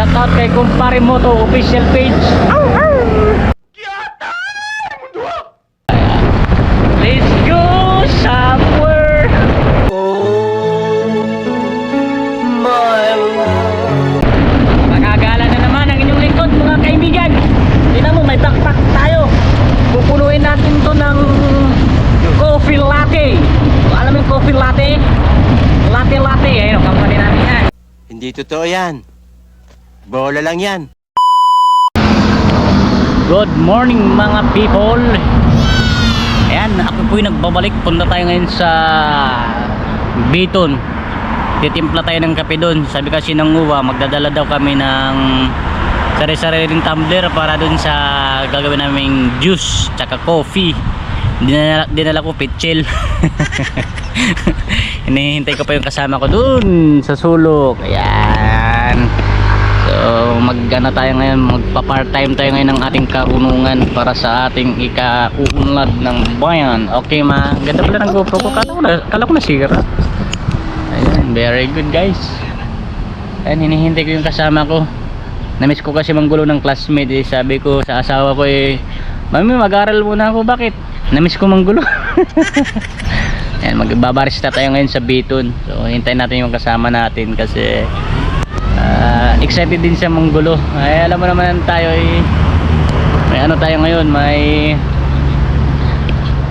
Shoutout kay Kumpare Moto official page. Let's go somewhere. Magagala na naman ang inyong lingkod mga kaibigan. Tingnan mo, may backpack tayo. Pupunuin natin to ng coffee latte. Alam mo yung coffee latte? Latte. Ayun, company natin yan. Hindi totoo yan. Bola lang yan. Good morning mga people. Ayan, ako po'y nagbabalik. Punta tayo ngayon sa Biton. Titimpla tayo ng kape doon. Sabi kasi ng uwa, magdadala daw kami ng sari-sariling tumbler para doon sa gagawin naming juice tsaka coffee. Dinala ko pitchel. Hinihintay ko pa yung kasama ko doon sa sulok. Ayan. So mag-ano tayo ngayon, magpa-part time tayo ngayon ng ating karunungan para sa ating ikauunlad ng bayan. Okay ma, ganda pala ng GoPro ko. Kala ko nasira. Ayan, very good guys. Ayan, hinihintay ko yung kasama ko. Namiss ko kasi manggulo ng classmate eh. Sabi ko sa asawa ko eh, mami mag-aral muna ako. Bakit? Namiss ko manggulo. Ayan, magbabarista tayo ngayon sa Biton. So hintayin natin yung kasama natin kasi excited din siya manggulo. Ay alam mo naman tayo eh, may ano tayo ngayon, may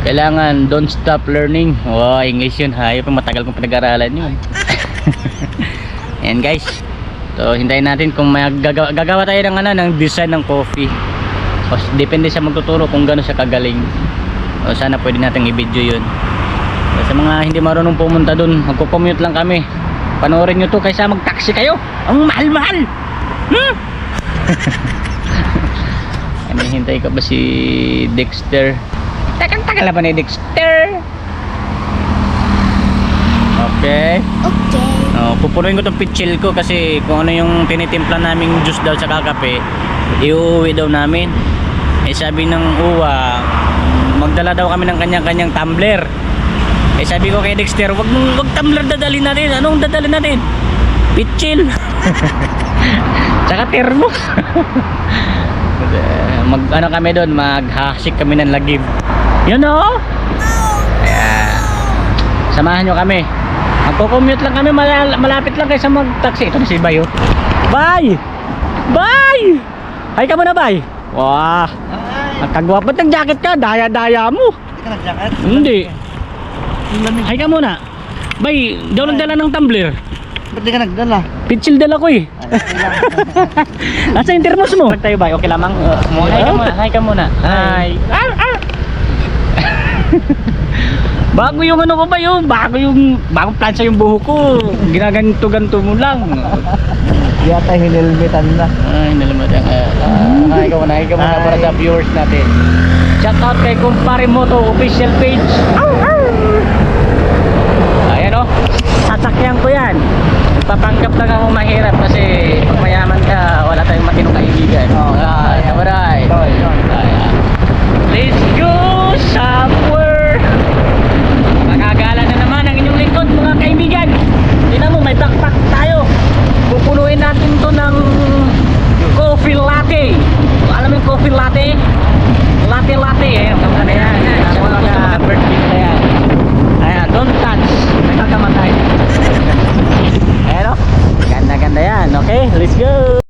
kailangan don't stop learning. Wow, English yun ha, yung matagal kong pinag-aralan yun. Ayan guys, so hintayin natin kung may gagawa tayo ng, ano, ng design ng coffee. O, depende sa magtuturo kung gano'n siya kagaling. O, sana pwede natin i-video yun. So, sa mga hindi marunong pumunta dun, magko-commute lang kami. Panoorin nyo to kaysa mag-taxi kayo. Ang mahal-mahal. Hintay ka ba si Dexter? Tagal na ba ni Dexter? Okay. Pupunuin ko tong pitchil ko kasi kung ano yung tinitimpla naming juice daw sa kakape, iuwi daw namin. Eh sabi ng uwa, magdala daw kami ng kanyang-kanyang tumbler. Eh sabi ko kay Dexter, wag tumbler dadalhin natin. Anong dadalhin natin? Pitchil. Tsaka termos. Ano kami doon, maghahasik kami ng lagim. Yun o. Ayan. Samahan nyo kami. Magko-commute lang kami, malapit lang kayo sa mag-taxi. Ito na si Bay. Bay! Bay! Hay ka muna, Bay. Wah, nagkagwapat ng jacket ka, daya-daya mo. Hindi ka nag-jacket? Hindi. Hay ka muna. Bay, daw nagdala ng tumbler. Ba't di ka nagdala? Pitchil dala ko eh. Nasa yung termos mo? Tayo ba? Okay lamang. Hi ka muna. Hi ka muna. Hi. Bago yung ano ko ba yun? Bagong plansa yung buho ko. Ginaganto-ganto mo lang. Yata hinilmitan na. Hinilmitan. Hi ka muna. Hi ka muna para sa viewers natin. Shoutout kay Kumpare Moto official page. Ayan o. Sasakyan ko yan. Papanggap lang ako mahirap kasi